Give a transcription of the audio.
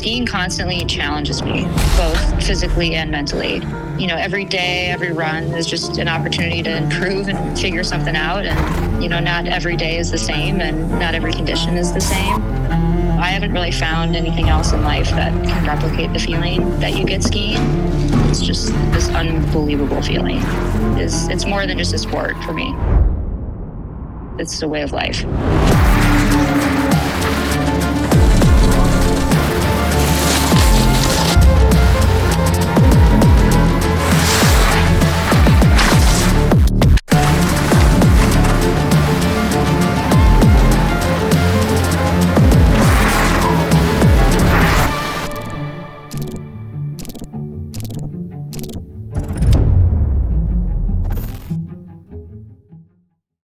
Skiing constantly challenges me, both physically and mentally. Every day, every run is just an opportunity to improve and figure something out. And, not every day is the same and not every condition is the same. I haven't really found anything else in life that can replicate the feeling that you get skiing. It's just this unbelievable feeling. It's more than just a sport for me. It's a way of life.